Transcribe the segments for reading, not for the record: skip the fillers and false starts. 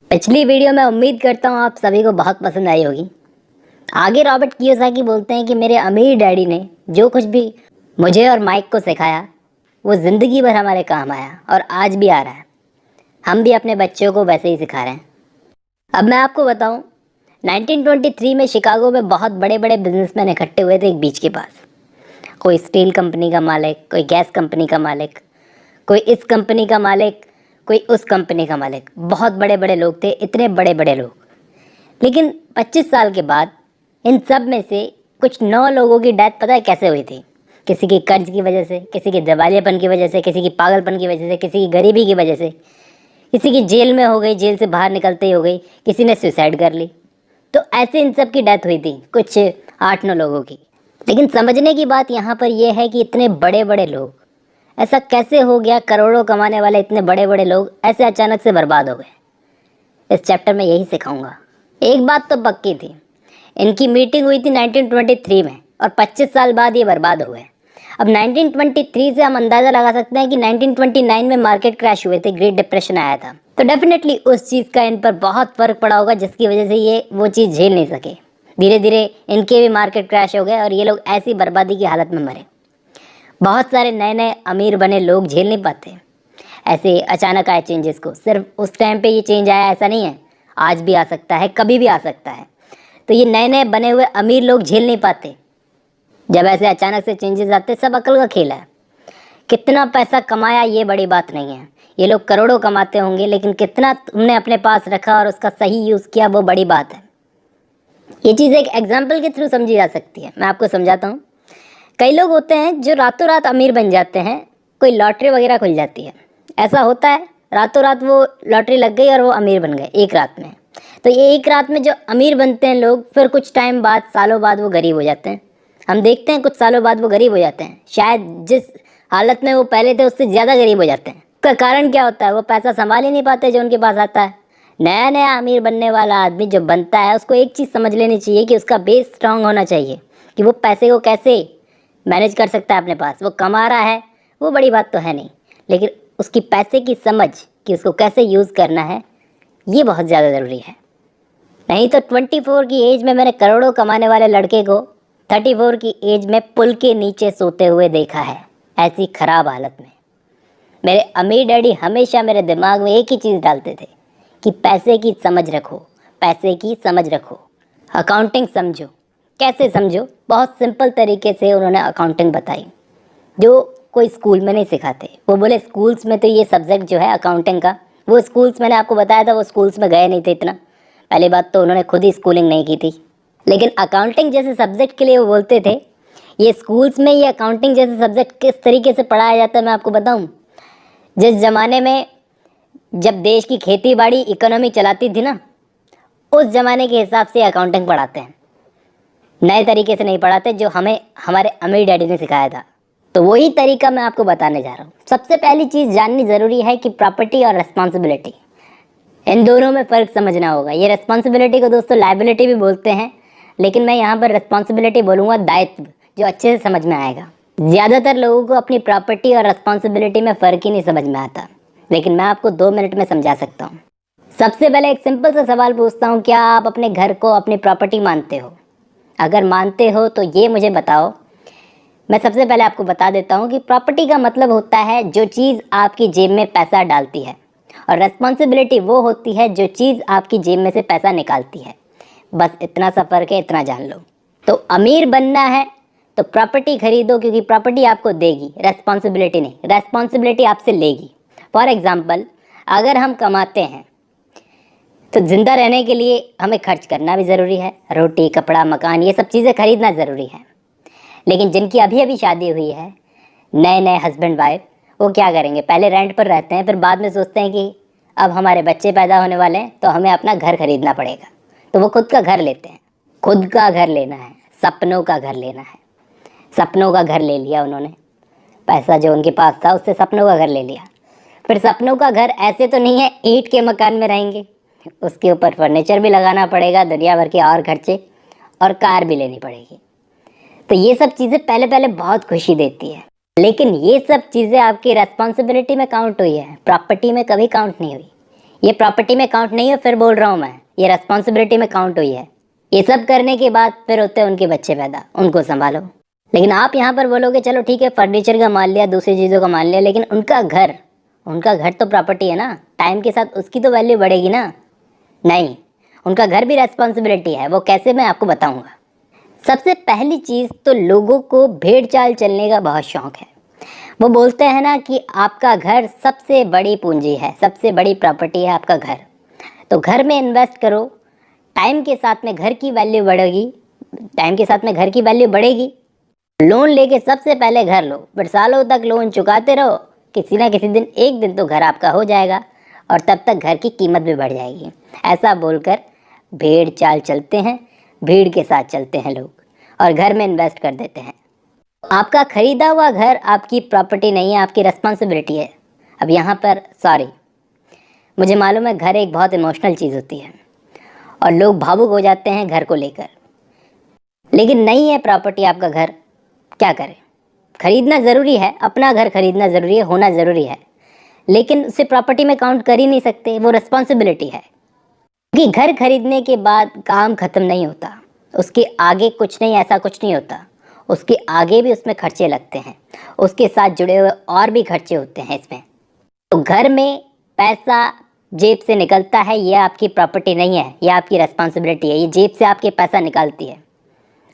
पिछली वीडियो में उम्मीद करता हूँ आप सभी को बहुत पसंद आई होगी। आगे रॉबर्ट कियोसाकी बोलते हैं कि मेरे अमीर डैडी ने जो कुछ भी मुझे और माइक को सिखाया वो ज़िंदगी भर हमारे काम आया और आज भी आ रहा है। हम भी अपने बच्चों को वैसे ही सिखा रहे हैं। अब मैं आपको बताऊँ, 1923 में शिकागो में बहुत बड़े बड़े बिजनेसमैन इकट्ठे हुए थे एक बीच के पास। कोई स्टील कंपनी का मालिक, कोई गैस कंपनी का मालिक, कोई इस कंपनी का मालिक, कोई उस कंपनी का मालिक। बहुत बड़े बड़े लोग थे, इतने बड़े बड़े लोग। लेकिन 25 साल के बाद इन सब में से कुछ 9 लोगों की डेथ पता है कैसे हुई थी? किसी की कर्ज की वजह से, किसी के दिवालियापन की वजह से, किसी की पागलपन की वजह से, किसी की गरीबी की वजह से, किसी की जेल में हो गई, जेल से बाहर निकलते ही हो गई, किसी ने सुसाइड कर ली। तो ऐसे इन सब की डेथ हुई थी, कुछ 8-9 लोगों की। लेकिन समझने की बात यहाँ पर यह है कि इतने बड़े बड़े लोग, ऐसा कैसे हो गया? करोड़ों कमाने वाले इतने बड़े बड़े लोग ऐसे अचानक से बर्बाद हो गए। इस चैप्टर में यही सिखाऊंगा। एक बात तो पक्की थी, इनकी मीटिंग हुई थी 1923 में और 25 साल बाद ये बर्बाद हो गए। अब 1923 से हम अंदाज़ा लगा सकते हैं कि 1929 में मार्केट क्रैश हुए थे, ग्रेट डिप्रेशन आया था। तो डेफिनेटली उस चीज़ का इन पर बहुत फ़र्क पड़ा होगा, जिसकी वजह से ये वो चीज़ झेल नहीं सके। धीरे धीरे इनके भी मार्केट क्रैश हो गए और ये लोग ऐसी बर्बादी की हालत में मरे। बहुत सारे नए नए अमीर बने लोग झेल नहीं पाते ऐसे अचानक आए चेंजेस को। सिर्फ उस टाइम पे ये चेंज आया ऐसा नहीं है, आज भी आ सकता है, कभी भी आ सकता है। तो ये नए नए बने हुए अमीर लोग झेल नहीं पाते जब ऐसे अचानक से चेंजेस आते। सब अकल का खेल है। कितना पैसा कमाया ये बड़ी बात नहीं है, ये लोग करोड़ों कमाते होंगे, लेकिन कितना तुमने अपने पास रखा और उसका सही यूज़ किया वो बड़ी बात है। ये चीज़ एक एग्जाम्पल के थ्रू समझी जा सकती है। मैं आपको समझाता हूँ। कई लोग होते हैं जो रातों रात अमीर बन जाते हैं, कोई लॉटरी वगैरह खुल जाती है, ऐसा होता है, रातों रात वो लॉटरी लग गई और वो अमीर बन गए एक रात में। तो ये एक रात में जो अमीर बनते हैं लोग, फिर कुछ टाइम बाद, सालों बाद वो गरीब हो जाते हैं। हम देखते हैं कुछ सालों बाद वो गरीब हो जाते हैं, शायद जिस हालत में वो पहले थे उससे ज़्यादा गरीब हो जाते हैं। उसका कारण क्या होता है? वो पैसा संभाल ही नहीं पाते जो उनके पास आता है। नया नया अमीर बनने वाला आदमी जब बनता है, उसको एक चीज़ समझ लेनी चाहिए कि उसका बेस स्ट्रांग होना चाहिए, कि वो पैसे को कैसे मैनेज कर सकता है अपने पास। वो कमा रहा है वो बड़ी बात तो है नहीं, लेकिन उसकी पैसे की समझ कि उसको कैसे यूज़ करना है, ये बहुत ज़्यादा ज़रूरी है। नहीं तो 24 की एज में मैंने करोड़ों कमाने वाले लड़के को 34 की एज में पुल के नीचे सोते हुए देखा है, ऐसी ख़राब हालत में। मेरे अमीर डैडी हमेशा मेरे दिमाग में एक ही चीज़ डालते थे कि पैसे की समझ रखो, पैसे की समझ रखो, अकाउंटिंग समझो। कैसे समझो? बहुत सिंपल तरीके से उन्होंने अकाउंटिंग बताई, जो कोई स्कूल में नहीं सिखाते। वो बोले स्कूल्स में तो ये सब्जेक्ट जो है अकाउंटिंग का, वो स्कूल्स मैंने आपको बताया था वो स्कूल्स में गए नहीं थे इतना। पहली बात तो उन्होंने खुद ही स्कूलिंग नहीं की थी, लेकिन अकाउंटिंग जैसे सब्जेक्ट के लिए वो बोलते थे। ये स्कूल्स में ये अकाउंटिंग जैसे सब्जेक्ट किस तरीके से पढ़ाया जाता है मैं आपको बताऊँ। जिस ज़माने में जब देश की खेती बाड़ी इकोनॉमी चलाती थी ना, उस ज़माने के हिसाब से अकाउंटिंग पढ़ाते हैं, नए तरीके से नहीं पढ़ाते जो हमें हमारे अमीर डैडी ने सिखाया था। तो वही तरीका मैं आपको बताने जा रहा हूँ। सबसे पहली चीज़ जाननी ज़रूरी है कि प्रॉपर्टी और रिस्पॉन्सिबिलिटी, इन दोनों में फ़र्क समझना होगा। ये रिस्पॉन्सिबिलिटी को दोस्तों लायबिलिटी भी बोलते हैं, लेकिन मैं यहाँ पर रिस्पॉन्सिबिलिटी बोलूँगा, दायित्व, जो अच्छे से समझ में आएगा। ज़्यादातर लोगों को अपनी प्रॉपर्टी और रिस्पॉन्सिबिलिटी में फ़र्क ही नहीं समझ में आता, लेकिन मैं आपको 2 मिनट में समझा सकता हूँ। सबसे पहले एक सिंपल सा सवाल पूछता हूँ, क्या आप अपने घर को अपनी प्रॉपर्टी मानते हो? अगर मानते हो तो ये मुझे बताओ। मैं सबसे पहले आपको बता देता हूँ कि प्रॉपर्टी का मतलब होता है जो चीज़ आपकी जेब में पैसा डालती है, और रिस्पॉन्सिबिलिटी वो होती है जो चीज़ आपकी जेब में से पैसा निकालती है। बस इतना सा फ़र्क है, इतना जान लो। तो अमीर बनना है तो प्रॉपर्टी खरीदो, क्योंकि प्रॉपर्टी आपको देगी, रिस्पॉन्सिबिलिटी नहीं। रिस्पॉन्सिबिलिटी आपसे लेगी। फॉर एग्ज़ाम्पल, अगर हम कमाते हैं तो ज़िंदा रहने के लिए हमें खर्च करना भी ज़रूरी है। रोटी, कपड़ा, मकान, ये सब चीज़ें खरीदना ज़रूरी है। लेकिन जिनकी अभी अभी शादी हुई है, नए नए हस्बैंड वाइफ, वो क्या करेंगे? पहले रेंट पर रहते हैं, फिर बाद में सोचते हैं कि अब हमारे बच्चे पैदा होने वाले हैं तो हमें अपना घर खरीदना पड़ेगा, तो वो खुद का घर लेते हैं। खुद का घर लेना है, सपनों का घर लेना है। सपनों का घर ले लिया उन्होंने, पैसा जो उनके पास था उससे सपनों का घर ले लिया। फिर सपनों का घर ऐसे तो नहीं है ईंट के मकान में रहेंगे, उसके ऊपर फर्नीचर भी लगाना पड़ेगा, दुनिया भर के और खर्चे, और कार भी लेनी पड़ेगी। तो ये सब चीज़ें पहले पहले बहुत खुशी देती है, लेकिन ये सब चीज़ें आपकी रिस्पॉन्सिबिलिटी में काउंट हुई है, प्रॉपर्टी में कभी काउंट नहीं हुई। ये प्रॉपर्टी में काउंट नहीं है, फिर बोल रहा हूँ मैं, ये रेस्पॉन्सिबिलिटी में काउंट हुई है। ये सब करने के बाद फिर होते हैं उनके बच्चे पैदा, उनको संभालो। लेकिन आप यहाँ पर बोलोगे चलो ठीक है फर्नीचर का मान लिया, दूसरी चीज़ों का मान लिया, लेकिन उनका घर तो प्रॉपर्टी है ना, टाइम के साथ उसकी तो वैल्यू बढ़ेगी ना। नहीं, उनका घर भी रेस्पॉन्सिबिलिटी है। वो कैसे, मैं आपको बताऊंगा। सबसे पहली चीज़ तो लोगों को भेड़ चाल चलने का बहुत शौक है। वो बोलते हैं ना कि आपका घर सबसे बड़ी पूंजी है, सबसे बड़ी प्रॉपर्टी है आपका घर, तो घर में इन्वेस्ट करो, टाइम के साथ में घर की वैल्यू बढ़ेगी, टाइम के साथ में घर की वैल्यू बढ़ेगी। लोन लेके सबसे पहले घर लो, फिर सालों तक लोन चुकाते रहो, किसी ना किसी दिन एक दिन तो घर आपका हो जाएगा और तब तक घर की कीमत भी बढ़ जाएगी। ऐसा बोलकर भेड़ चाल चलते हैं, भीड़ के साथ चलते हैं लोग और घर में इन्वेस्ट कर देते हैं। आपका खरीदा हुआ घर आपकी प्रॉपर्टी नहीं है, आपकी रिस्पॉन्सिबिलिटी है। अब यहाँ पर सॉरी, मुझे मालूम है घर एक बहुत इमोशनल चीज़ होती है और लोग भावुक हो जाते हैं घर को लेकर, लेकिन नहीं है प्रॉपर्टी आपका घर, क्या करें। खरीदना ज़रूरी है, अपना घर खरीदना ज़रूरी है, होना ज़रूरी है, लेकिन उसे प्रॉपर्टी में काउंट कर ही नहीं सकते, वो रिस्पॉन्सिबिलिटी है। क्योंकि घर खरीदने के बाद काम ख़त्म नहीं होता, उसके आगे कुछ नहीं, ऐसा कुछ नहीं होता, उसके आगे भी उसमें खर्चे लगते हैं, उसके साथ जुड़े हुए और भी खर्चे होते हैं इसमें। तो घर में पैसा जेब से निकलता है, ये आपकी प्रॉपर्टी नहीं है, ये आपकी रिस्पॉन्सिबिलिटी है, ये जेब से आपके पैसा निकालती है।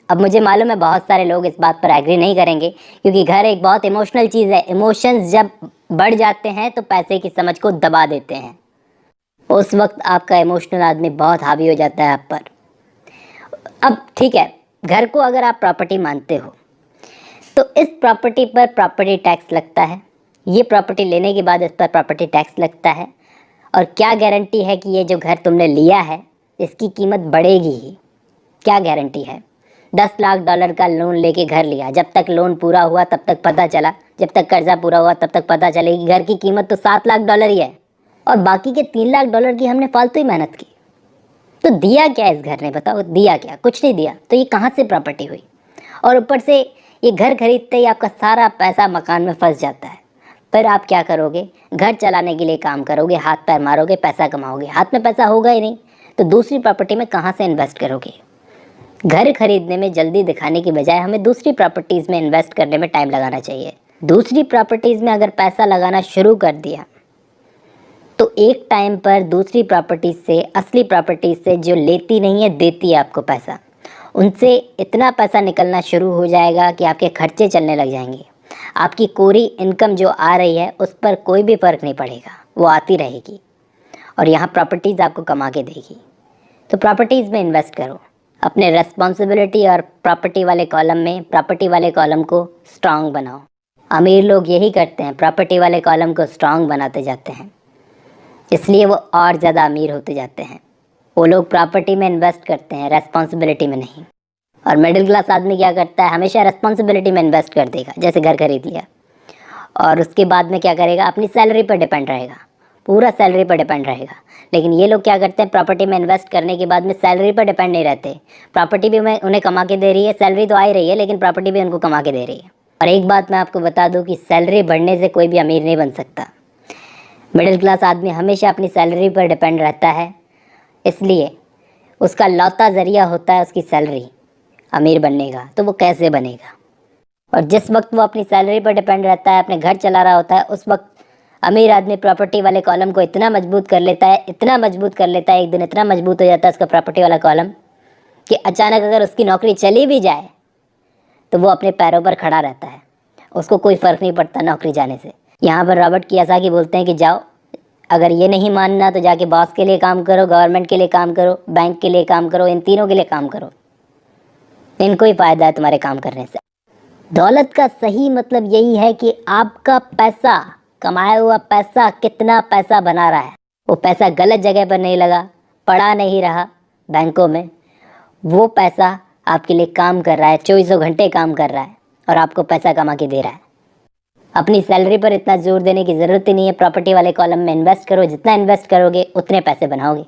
अब मुझे मालूम है बहुत सारे लोग इस बात पर एग्री नहीं करेंगे, क्योंकि घर एक बहुत इमोशनल चीज़ है। इमोशंस जब बढ़ जाते हैं तो पैसे की समझ को दबा देते हैं, उस वक्त आपका इमोशनल आदमी बहुत हावी हो जाता है आप पर। अब ठीक है, घर को अगर आप प्रॉपर्टी मानते हो तो इस प्रॉपर्टी पर प्रॉपर्टी टैक्स लगता है, ये प्रॉपर्टी लेने के बाद इस पर प्रॉपर्टी टैक्स लगता है। और क्या गारंटी है कि ये जो घर तुमने लिया है इसकी कीमत बढ़ेगी ही, क्या गारंटी है। 10 लाख डॉलर का लोन लेके घर लिया, जब तक लोन पूरा हुआ तब तक पता चला, जब तक कर्जा पूरा हुआ तब तक पता चले कि घर की कीमत तो 7 लाख डॉलर ही है और बाकी के 3 लाख डॉलर की हमने फालतू ही मेहनत की। तो दिया क्या इस घर ने, बताओ दिया क्या, कुछ नहीं दिया। तो ये कहाँ से प्रॉपर्टी हुई। और ऊपर से ये घर खरीदते ही आपका सारा पैसा मकान में फंस जाता है। फिर आप क्या करोगे, घर चलाने के लिए काम करोगे, हाथ पैर मारोगे, पैसा कमाओगे, हाथ में पैसा होगा ही नहीं तो दूसरी प्रॉपर्टी में कहाँ से इन्वेस्ट करोगे। घर खरीदने में जल्दी दिखाने की बजाय हमें दूसरी प्रॉपर्टीज़ में इन्वेस्ट करने में टाइम लगाना चाहिए। दूसरी प्रॉपर्टीज़ में अगर पैसा लगाना शुरू कर दिया तो एक टाइम पर दूसरी प्रॉपर्टीज़ से, असली प्रॉपर्टीज़ से जो लेती नहीं है देती है आपको पैसा, उनसे इतना पैसा निकलना शुरू हो जाएगा कि आपके खर्चे चलने लग जाएंगे। आपकी कोरी इनकम जो आ रही है उस पर कोई भी फ़र्क नहीं पड़ेगा, वो आती रहेगी और यहाँ प्रॉपर्टीज़ आपको कमा के देगी। तो प्रॉपर्टीज़ में इन्वेस्ट करो, अपने रेस्पॉन्सिबिलिटी और प्रॉपर्टी वाले कॉलम में प्रॉपर्टी वाले कॉलम को स्ट्रांग बनाओ। अमीर लोग यही करते हैं, प्रॉपर्टी वाले कॉलम को स्ट्रांग बनाते जाते हैं, इसलिए वो और ज़्यादा अमीर होते जाते हैं। वो लोग प्रॉपर्टी में इन्वेस्ट करते हैं, रेस्पॉन्सिबिलिटी में नहीं। और मिडिल क्लास आदमी क्या करता है, हमेशा रेस्पॉन्सिबिलिटी में इन्वेस्ट कर देगा, जैसे घर खरीद लिया, और उसके बाद में क्या करेगा, अपनी सैलरी पर डिपेंड रहेगा, पूरा सैलरी पर डिपेंड रहेगा। लेकिन ये लोग क्या करते हैं, प्रॉपर्टी में इन्वेस्ट करने के बाद में सैलरी पर डिपेंड नहीं रहते, प्रॉपर्टी भी उन्हें कमा के दे रही है, सैलरी तो आ ही रही है लेकिन प्रॉपर्टी भी उनको कमा के दे रही है। और एक बात मैं आपको बता दूं कि सैलरी बढ़ने से कोई भी अमीर नहीं बन सकता। मिडिल क्लास आदमी हमेशा अपनी सैलरी पर डिपेंड रहता है, इसलिए उसका लौता ज़रिया होता है उसकी सैलरी अमीर बनने का। तो वो कैसे बनेगा। और जिस वक्त वो अपनी सैलरी पर डिपेंड रहता है, अपने घर चला रहा होता है, उस वक्त अमीर आदमी प्रॉपर्टी वाले कॉलम को इतना मजबूत कर लेता है, इतना मजबूत कर लेता है, एक दिन इतना मजबूत हो जाता है उसका प्रॉपर्टी वाला कॉलम कि अचानक अगर उसकी नौकरी चली भी जाए तो वो अपने पैरों पर खड़ा रहता है, उसको कोई फ़र्क नहीं पड़ता नौकरी जाने से। यहाँ पर रॉबर्ट कियोसाकी बोलते हैं कि जाओ, अगर ये नहीं मानना तो जाके बॉस के लिए काम करो, गवर्नमेंट के लिए काम करो, बैंक के लिए काम करो, इन तीनों के लिए काम करो, इनको ही फ़ायदा है तुम्हारे काम करने से। दौलत का सही मतलब यही है कि आपका पैसा, कमाया हुआ पैसा कितना पैसा बना रहा है। वो पैसा गलत जगह पर नहीं लगा, पड़ा नहीं रहा बैंकों में, वो पैसा आपके लिए काम कर रहा है, 24 घंटे काम कर रहा है और आपको पैसा कमा के दे रहा है। अपनी सैलरी पर इतना जोर देने की ज़रूरत ही नहीं है, प्रॉपर्टी वाले कॉलम में इन्वेस्ट करो, जितना इन्वेस्ट करोगे उतने पैसे बनाओगे।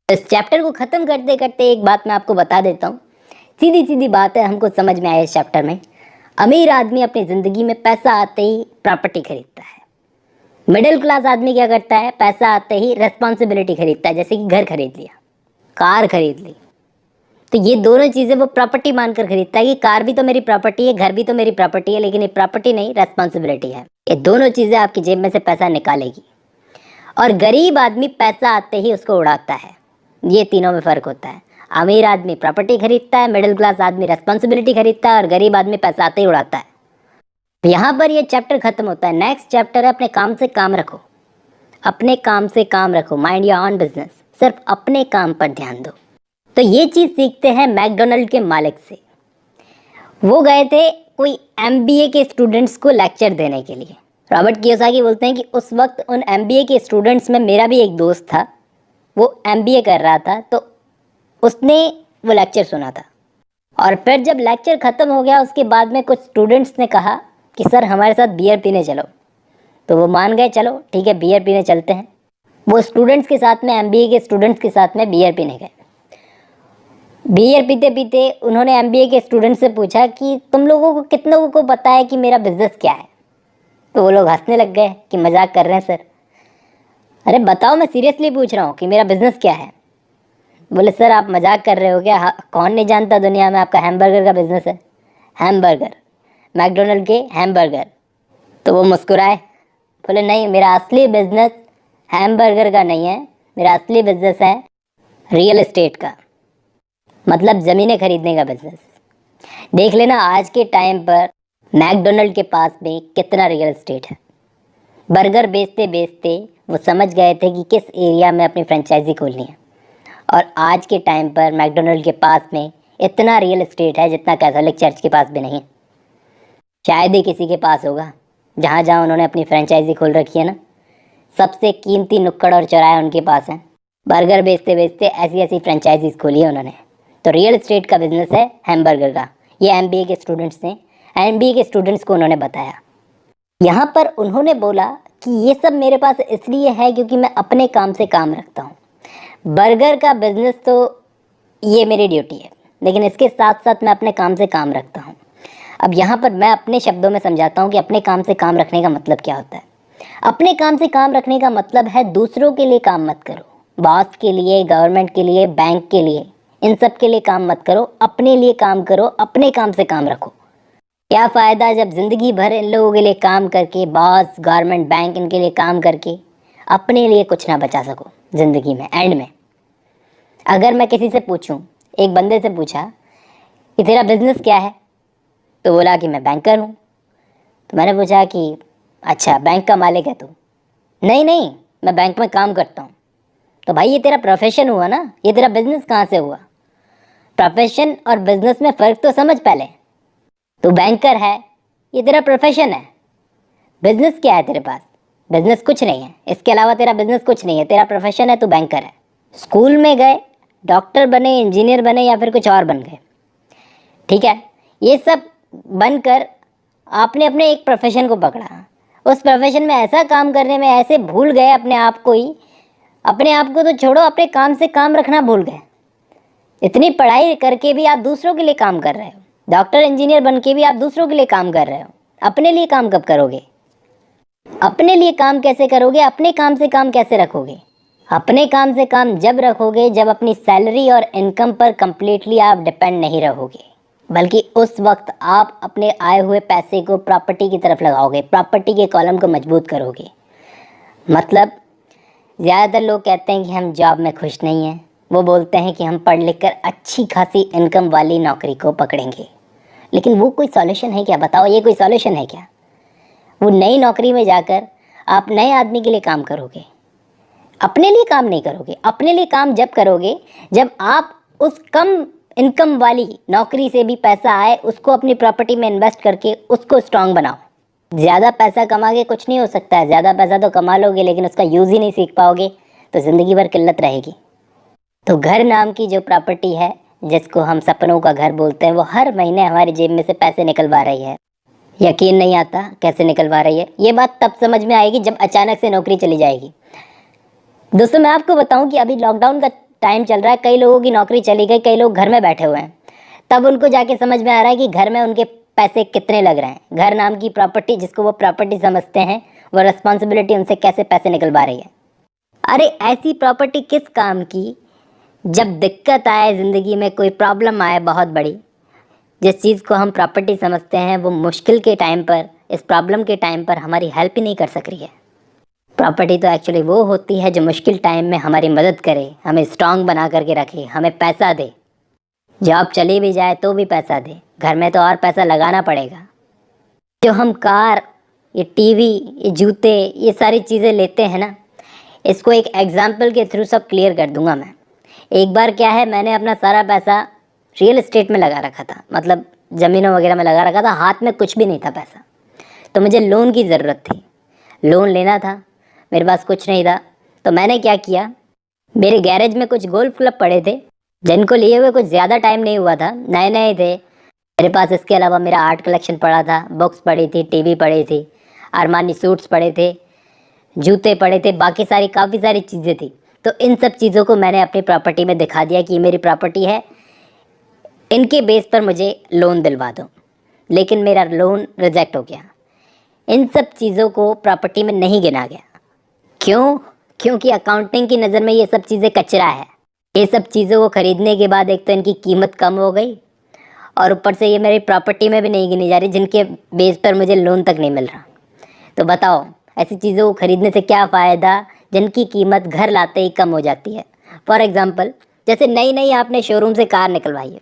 इस चैप्टर को ख़त्म करते करते एक बात मैं आपको बता देता हूँ, सीधी सीधी बात है, हमको समझ में आया इस चैप्टर में। अमीर आदमी अपनी ज़िंदगी में पैसा आते ही प्रॉपर्टी खरीदता है, मिडिल क्लास आदमी क्या करता है, पैसा आते ही रेस्पॉन्सिबिलिटी खरीदता है, जैसे कि घर खरीद लिया, कार खरीद ली। तो ये दोनों चीज़ें वो प्रॉपर्टी मानकर खरीदता है कि कार भी तो मेरी प्रॉपर्टी है, घर भी तो मेरी प्रॉपर्टी है, लेकिन ये प्रॉपर्टी नहीं, रेस्पॉन्सिबिलिटी है। ये दोनों चीज़ें आपकी जेब में से पैसा निकालेगी। और गरीब आदमी पैसा आते ही उसको उड़ाता है। ये तीनों में फ़र्क होता है। अमीर आदमी प्रॉपर्टी खरीदता है, मिडिल क्लास आदमी रेस्पॉन्सिबिलिटी खरीदता है, और गरीब आदमी पैसा आते ही उड़ाता है। यहाँ पर ये चैप्टर खत्म होता है। नेक्स्ट चैप्टर है अपने काम से काम रखो। अपने काम से काम रखो, माइंड योर ऑन बिजनेस। सिर्फ अपने काम पर ध्यान दो। तो ये चीज़ सीखते हैं मैकडोनल्ड के मालिक से। वो गए थे कोई MBA के स्टूडेंट्स को लेक्चर देने के लिए। रॉबर्ट कियोसाकी बोलते हैं कि उस वक्त उन MBA के स्टूडेंट्स में मेरा भी एक दोस्त था, वो MBA कर रहा था, तो उसने वो लेक्चर सुना था। और फिर जब लेक्चर ख़त्म हो गया, उसके बाद में कुछ स्टूडेंट्स ने कहा कि सर हमारे साथ बियर पीने चलो। तो वो मान गए, चलो ठीक है बियर पीने चलते हैं। वो स्टूडेंट्स के साथ में, MBA के स्टूडेंट्स के साथ में बियर पीने गए। बियर पीते पीते उन्होंने MBA के स्टूडेंट से पूछा कि तुम लोगों को कितने लोगों को पता है कि मेरा बिजनेस क्या है। तो वो लोग हंसने लग गए कि मजाक कर रहे हैं सर। अरे बताओ, मैं सीरियसली पूछ रहा हूँ कि मेरा बिजनेस क्या है। बोले सर आप मजाक कर रहे हो क्या, कौन नहीं जानता दुनिया में आपका हैमबर्गर का बिजनेस है। हैमबर्गर, मैकडोनल्ड के हैमबर्गर। तो वो मुस्कुराए, बोले नहीं, मेरा असली बिजनेस हैमबर्गर का नहीं है, मेरा असली बिजनेस है रियल एस्टेट का, मतलब ज़मीनें खरीदने का बिजनेस। देख लेना आज के टाइम पर मैकडोनल्ड के पास में कितना रियल एस्टेट है। बर्गर बेचते बेचते वो समझ गए थे कि किस एरिया में अपनी फ्रेंचाइजी खोलनी है। और आज के टाइम पर मैकडोनल्ड के पास में इतना रियल एस्टेट है जितना कैथोलिक चर्च के पास भी नहीं है। शायद ही किसी के पास होगा। जहाँ जहाँ उन्होंने अपनी फ्रेंचाइजी खोल रखी है ना, सबसे कीमती नुक्कड़ और चौराहे उनके पास हैं। बर्गर बेचते बेचते ऐसी ऐसी फ्रेंचाइजीज खोली है उन्होंने। तो रियल एस्टेट का बिजनेस है हैमबर्गर का। ये MBA के स्टूडेंट्स ने, MBA के स्टूडेंट्स को उन्होंने बताया। यहाँ पर उन्होंने बोला कि ये सब मेरे पास इसलिए है क्योंकि मैं अपने काम से काम रखता हूँ। बर्गर का बिजनेस तो ये मेरी ड्यूटी है, लेकिन इसके साथ साथ मैं अपने काम से काम रखता हूँ। अब यहाँ पर मैं अपने शब्दों में समझाता हूँ कि अपने काम से काम रखने का मतलब क्या होता है। अपने काम से काम रखने का मतलब है दूसरों के लिए काम मत करो, बॉस के लिए, गवर्नमेंट के लिए, बैंक के लिए, इन सब के लिए काम मत करो, अपने लिए काम करो, अपने काम से काम रखो। क्या फ़ायदा जब ज़िंदगी भर इन लोगों के लिए काम करके, बॉस, गवर्नमेंट, बैंक, इनके लिए काम करके अपने लिए कुछ ना बचा सको ज़िंदगी में। एंड में अगर मैं किसी से पूछूं, एक बंदे से पूछा कि तेरा बिजनेस क्या है, तो बोला कि मैं बैंकर हूँ। तो मैंने पूछा कि अच्छा बैंक का मालिक है तू? नहीं नहीं, मैं बैंक में काम करता हूँ। तो भाई ये तेरा प्रोफेशन हुआ ना, ये तेरा बिजनेस कहाँ से हुआ? प्रोफेशन और बिजनेस में फ़र्क तो समझ पहले। तू बैंकर है, ये तेरा प्रोफेशन है। बिजनेस क्या है तेरे पास? बिजनेस कुछ नहीं है, इसके अलावा तेरा बिजनेस कुछ नहीं है। तेरा प्रोफेशन है, तू बैंकर है। स्कूल में गए, डॉक्टर बने, इंजीनियर बने, या फिर कुछ और बन गए, ठीक है, ये सब बनकर आपने अपने एक प्रोफेशन को पकड़ा। उस प्रोफेशन में ऐसा काम करने में ऐसे भूल गए अपने आप को ही, अपने आप को तो छोड़ो, अपने काम से काम रखना भूल गए। इतनी पढ़ाई करके भी आप दूसरों के लिए काम कर रहे हो, डॉक्टर इंजीनियर बन के भी आप दूसरों के लिए काम कर रहे हो। अपने लिए काम कब करोगे? अपने लिए काम कैसे करोगे? अपने काम से काम कैसे रखोगे? अपने काम से काम जब रखोगे जब अपनी सैलरी और इनकम पर कंप्लीटली आप डिपेंड नहीं रहोगे, बल्कि उस वक्त आप अपने आए हुए पैसे को प्रॉपर्टी की तरफ लगाओगे, प्रॉपर्टी के कॉलम को मजबूत करोगे। मतलब ज़्यादातर लोग कहते हैं कि हम जॉब में खुश नहीं हैं। वो बोलते हैं कि हम पढ़ लिख कर अच्छी खासी इनकम वाली नौकरी को पकड़ेंगे, लेकिन वो कोई सॉल्यूशन है क्या? बताओ, ये कोई सॉल्यूशन है क्या? वो नई नौकरी में जाकर आप नए आदमी के लिए काम करोगे, अपने लिए काम नहीं करोगे। अपने लिए काम जब करोगे जब आप उस कम इनकम वाली नौकरी से भी पैसा आए, उसको अपनी प्रॉपर्टी में इन्वेस्ट करके उसको स्ट्रांग बनाओ। ज़्यादा पैसा कमा के कुछ नहीं हो सकता है। ज़्यादा पैसा तो कमा लोगे, लेकिन उसका यूज़ ही नहीं सीख पाओगे तो ज़िंदगी भर किल्लत रहेगी। तो घर नाम की जो प्रॉपर्टी है, जिसको हम सपनों का घर बोलते हैं, वो हर महीने हमारी जेब में से पैसे निकलवा रही है। यकीन नहीं आता कैसे निकलवा रही है। ये बात तब समझ में आएगी जब अचानक से नौकरी चली जाएगी। दोस्तों मैं आपको बताऊं कि अभी लॉकडाउन का टाइम चल रहा है, कई लोगों की नौकरी चली गई, कई लोग घर में बैठे हुए हैं। तब उनको जाके समझ में आ रहा है कि घर में उनके पैसे कितने लग रहे हैं। घर नाम की प्रॉपर्टी, जिसको वो प्रॉपर्टी समझते हैं, वो रिस्पॉन्सिबिलिटी उनसे कैसे पैसे निकलवा रही है। अरे ऐसी प्रॉपर्टी किस काम की जब दिक्कत आए ज़िंदगी में, कोई प्रॉब्लम आए बहुत बड़ी, जिस चीज़ को हम प्रॉपर्टी समझते हैं वो मुश्किल के टाइम पर, इस प्रॉब्लम के टाइम पर हमारी हेल्प ही नहीं कर सक रही है। प्रॉपर्टी तो एक्चुअली वो होती है जो मुश्किल टाइम में हमारी मदद करे, हमें स्ट्रांग बना करके रखे, हमें पैसा दे, जॉब चली भी जाए तो भी पैसा दे, घर में तो और पैसा लगाना पड़ेगा। जो हम कार, ये टीवी, ये जूते, ये सारी चीज़ें लेते हैं ना, इसको एक एग्जाम्पल के थ्रू सब क्लियर कर दूंगा मैं। एक बार क्या है, मैंने अपना सारा पैसा रियल एस्टेट में लगा रखा था, मतलब ज़मीनों वगैरह में लगा रखा था, हाथ में कुछ भी नहीं था पैसा। तो मुझे लोन की ज़रूरत थी, लोन लेना था, मेरे पास कुछ नहीं था। तो मैंने क्या किया, मेरे गैरेज में कुछ गोल्फ क्लब पड़े थे जिनको लिए हुए कुछ ज़्यादा टाइम नहीं हुआ था, नए नए थे मेरे पास। इसके अलावा मेरा आर्ट कलेक्शन पड़ा था, बुक्स पड़ी थी, टीवी पड़ी थी, अरमानी सूट्स पड़े थे, जूते पड़े थे, बाकी सारी काफ़ी सारी चीज़ें थी। तो इन सब चीज़ों को मैंने अपनी प्रॉपर्टी में दिखा दिया कि ये मेरी प्रॉपर्टी है, इनके बेस पर मुझे लोन दिलवा दो। लेकिन मेरा लोन रिजेक्ट हो गया। इन सब चीज़ों को प्रॉपर्टी में नहीं गिना गया। क्यों? क्योंकि अकाउंटिंग की नज़र में ये सब चीज़ें कचरा है। ये सब चीज़ों को ख़रीदने के बाद एक तो इनकी कीमत कम हो गई और ऊपर से ये मेरी प्रॉपर्टी में भी नहीं गिनी जा रही, जिनके बेस पर मुझे लोन तक नहीं मिल रहा। तो बताओ, ऐसी चीज़ों को ख़रीदने से क्या फ़ायदा जिनकी कीमत घर लाते ही कम हो जाती है। फॉर एग्ज़ाम्पल, जैसे नई नई आपने शोरूम से कार निकलवाई है,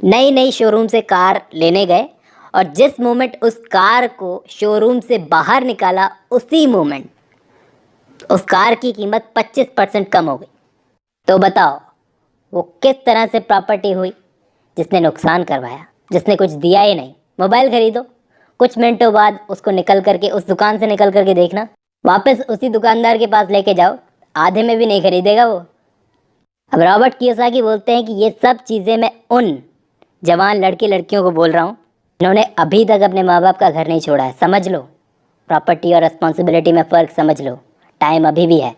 नई नई शोरूम से कार लेने गए और जिस मोमेंट उस कार को शोरूम से बाहर निकाला, उसी मोमेंट उस कार की कीमत 25% कम हो गई। तो बताओ वो किस तरह से प्रॉपर्टी हुई? जिसने नुकसान करवाया, जिसने कुछ दिया ही नहीं। मोबाइल खरीदो, कुछ मिनटों बाद उसको निकल करके, उस दुकान से निकल करके देखना, वापस उसी दुकानदार के पास लेके जाओ, आधे में भी नहीं खरीदेगा वो। अब रॉबर्ट कियोसाकी बोलते हैं कि ये सब चीज़ें मैं उन जवान लड़के लड़कियों को बोल रहा हूँ जिन्होंने अभी तक अपने माँ बाप का घर नहीं छोड़ा है। समझ लो, प्रॉपर्टी और रिस्पॉन्सिबिलिटी में फ़र्क समझ लो। टाइम अभी भी है।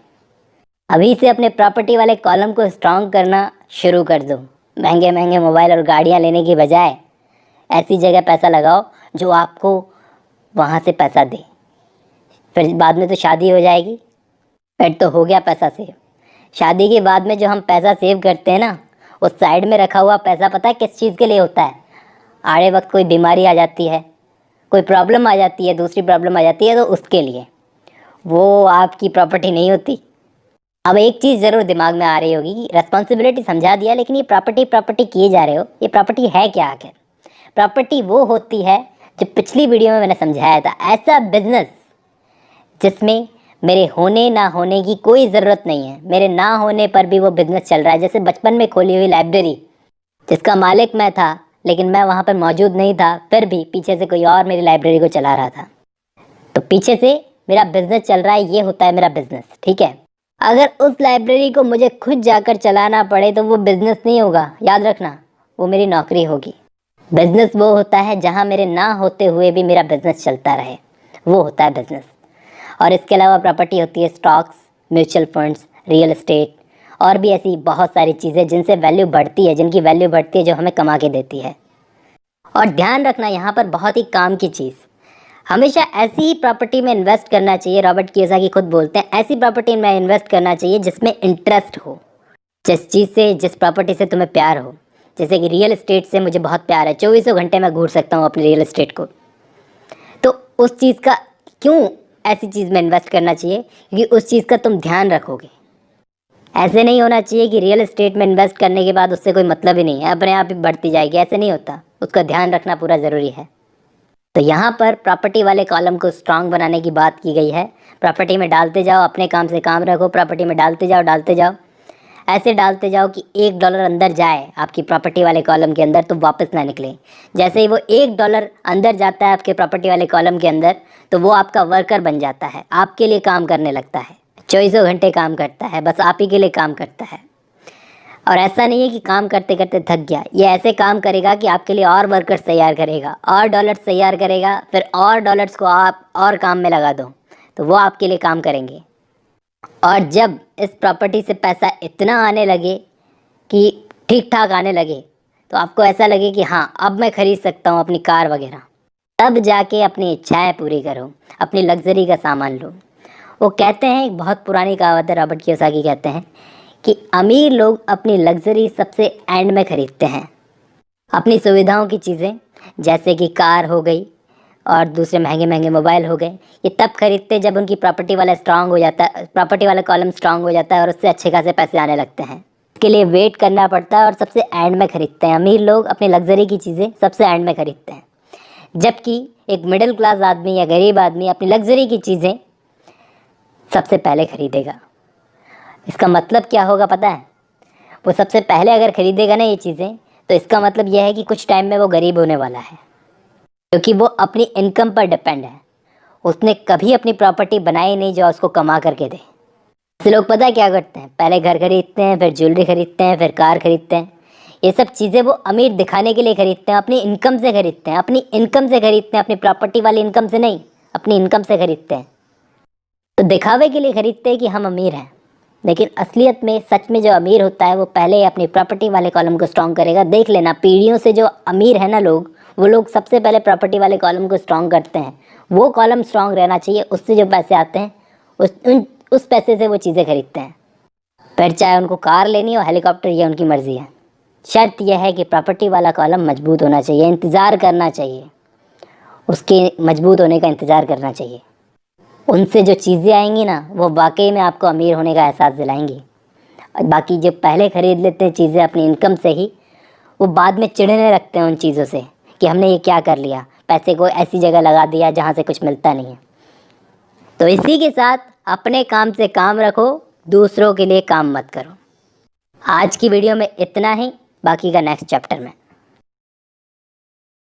अभी से अपने प्रॉपर्टी वाले कॉलम को स्ट्रॉन्ग करना शुरू कर दो। महंगे महंगे मोबाइल और गाड़ियाँ लेने की बजाय ऐसी जगह पैसा लगाओ जो आपको वहाँ से पैसा दे। फिर बाद में तो शादी हो जाएगी, फिर तो हो गया पैसा सेव। शादी के बाद में जो हम पैसा सेव करते हैं ना, उस साइड में रखा हुआ पैसा पता है किस चीज़ के लिए होता है? आड़े वक्त कोई बीमारी आ जाती है, कोई प्रॉब्लम आ जाती है, दूसरी प्रॉब्लम आ जाती है, तो उसके लिए। वो आपकी प्रॉपर्टी नहीं होती। अब एक चीज़ ज़रूर दिमाग में आ रही होगी कि रिस्पॉन्सिबिलिटी समझा दिया, लेकिन ये प्रॉपर्टी किए जा रहे हो, ये प्रॉपर्टी है क्या आखिर? प्रॉपर्टी वो होती है जो पिछली वीडियो में मैंने समझाया था, ऐसा बिजनेस जिसमें मेरे होने ना होने की कोई ज़रूरत नहीं है, मेरे ना होने पर भी वो बिज़नेस चल रहा है। जैसे बचपन में खोली हुई लाइब्रेरी जिसका मालिक मैं था, लेकिन मैं वहाँ पर मौजूद नहीं था, फिर भी पीछे से कोई और मेरी लाइब्रेरी को चला रहा था। तो पीछे से मेरा बिज़नेस चल रहा है, ये होता है मेरा बिज़नेस, ठीक है। अगर उस लाइब्रेरी को मुझे खुद जाकर चलाना पड़े तो वो बिज़नेस नहीं होगा, याद रखना, वो मेरी नौकरी होगी। बिज़नेस वो होता है जहाँ मेरे ना होते हुए भी मेरा बिज़नेस चलता रहे, वो होता है बिज़नेस। और इसके अलावा प्रॉपर्टी होती है stocks, mutual funds, real estate और भी ऐसी बहुत सारी चीज़ें जिनसे वैल्यू बढ़ती है, जिनकी वैल्यू बढ़ती है, जो हमें कमा के देती है। और ध्यान रखना यहाँ पर बहुत ही काम की चीज़, हमेशा ऐसी ही प्रॉपर्टी में इन्वेस्ट करना चाहिए। रॉबर्ट कियोसाकी खुद बोलते हैं ऐसी प्रॉपर्टी में इन्वेस्ट करना चाहिए जिसमें इंटरेस्ट हो, जिस चीज़ से, जिस प्रॉपर्टी से तुम्हें प्यार हो। जैसे कि रियल एस्टेट से मुझे बहुत प्यार है, 24 घंटे मैं घूर सकता हूँ अपने रियल एस्टेट को। तो उस चीज़ का क्यों ऐसी चीज़ में इन्वेस्ट करना चाहिए? क्योंकि उस चीज़ का तुम ध्यान रखोगे। ऐसे नहीं होना चाहिए कि रियल एस्टेट में इन्वेस्ट करने के बाद उससे कोई मतलब ही नहीं है, अपने आप ही बढ़ती जाएगी, ऐसे नहीं होता। उसका ध्यान रखना पूरा ज़रूरी है। तो यहाँ पर प्रॉपर्टी वाले कॉलम को स्ट्रांग बनाने की बात की गई है। प्रॉपर्टी में डालते जाओ, अपने काम से काम रखो, प्रॉपर्टी में डालते जाओ, ऐसे डालते जाओ कि $1 अंदर जाए आपकी प्रॉपर्टी वाले कॉलम के अंदर तो वापस ना निकले। जैसे ही वो $1 अंदर जाता है आपके प्रॉपर्टी वाले कॉलम के अंदर, तो वो आपका वर्कर बन जाता है, आपके लिए काम करने लगता है, 24 घंटे काम करता है, बस आप ही के लिए काम करता है। और ऐसा नहीं है कि काम करते करते थक गया, ये ऐसे काम करेगा कि आपके लिए और वर्कर्स तैयार करेगा, और डॉलर्स तैयार करेगा, फिर और डॉलर्स को आप और काम में लगा दो तो वो आपके लिए काम करेंगे। और जब इस प्रॉपर्टी से पैसा इतना आने लगे कि ठीक ठाक आने लगे, तो आपको ऐसा लगे कि हाँ अब मैं ख़रीद सकता हूँ अपनी कार वगैरह, तब जाके अपनी इच्छाएं पूरी करो, अपनी लग्जरी का सामान लो। वो कहते हैं, एक बहुत पुरानी कहावत है, रॉबर्ट कियोसाकी कहते हैं कि अमीर लोग अपनी लग्जरी सबसे एंड में खरीदते हैं। अपनी सुविधाओं की चीज़ें जैसे कि कार हो गई और दूसरे महंगे महंगे मोबाइल हो गए, ये तब खरीदते हैं जब उनकी प्रॉपर्टी वाला स्ट्रांग हो जाता है, प्रॉपर्टी वाला कॉलम स्ट्रांग हो जाता है और उससे अच्छे खासे पैसे आने लगते हैं। इसके लिए वेट करना पड़ता है और सबसे एंड में खरीदते हैं। अमीर लोग अपनी लग्जरी की चीज़ें सबसे एंड में खरीदते हैं, जबकि एक मिडिल क्लास आदमी या गरीब आदमी अपनी लग्जरी की चीज़ें सबसे पहले खरीदेगा। इसका मतलब क्या होगा पता है? वो सबसे पहले अगर खरीदेगा ना ये चीज़ें, तो इसका मतलब यह है कि कुछ टाइम में वो गरीब होने वाला है, क्योंकि वो अपनी इनकम पर डिपेंड है। उसने कभी अपनी प्रॉपर्टी बनाई नहीं जो उसको कमा करके दे। ऐसे लोग पता है क्या करते हैं? पहले घर खरीदते हैं, फिर ज्वेलरी खरीदते हैं, फिर कार खरीदते हैं। ये सब चीज़ें वो अमीर दिखाने के लिए खरीदते हैं, अपनी इनकम से खरीदते हैं, अपनी इनकम से खरीदते हैं, अपनी प्रॉपर्टी वाली इनकम से नहीं, अपनी इनकम से खरीदते हैं। तो दिखावे के लिए खरीदते हैं कि हम अमीर हैं, लेकिन असलियत में सच में जो अमीर होता है वो पहले अपनी प्रॉपर्टी वाले कॉलम को स्ट्रॉन्ग करेगा। देख लेना, पीढ़ियों से जो अमीर है ना लोग, वो लोग सबसे पहले प्रॉपर्टी वाले कॉलम को स्ट्रॉन्ग करते हैं। वो कॉलम स्ट्रॉन्ग रहना चाहिए, उससे जो पैसे आते हैं उस पैसे से वो चीज़ें खरीदते हैं। फिर चाहे उनको कार लेनी हो, हेलीकॉप्टर, ये उनकी मर्ज़ी है। शर्त यह है कि प्रॉपर्टी वाला कॉलम मजबूत होना चाहिए, इंतज़ार करना चाहिए, उसके मजबूत होने का इंतज़ार करना चाहिए। उनसे जो चीज़ें आएंगी ना, वो वाकई में आपको अमीर होने का एहसास दिलाएंगी। और बाकी जो पहले ख़रीद लेते हैं चीज़ें अपनी इनकम से ही, वो बाद में चिढ़ने लगते हैं उन चीज़ों से कि हमने ये क्या कर लिया, पैसे को ऐसी जगह लगा दिया जहाँ से कुछ मिलता नहीं है। तो इसी के साथ अपने काम से काम रखो, दूसरों के लिए काम मत करो। आज की वीडियो में इतना ही, बाकी का नेक्स्ट चैप्टर में।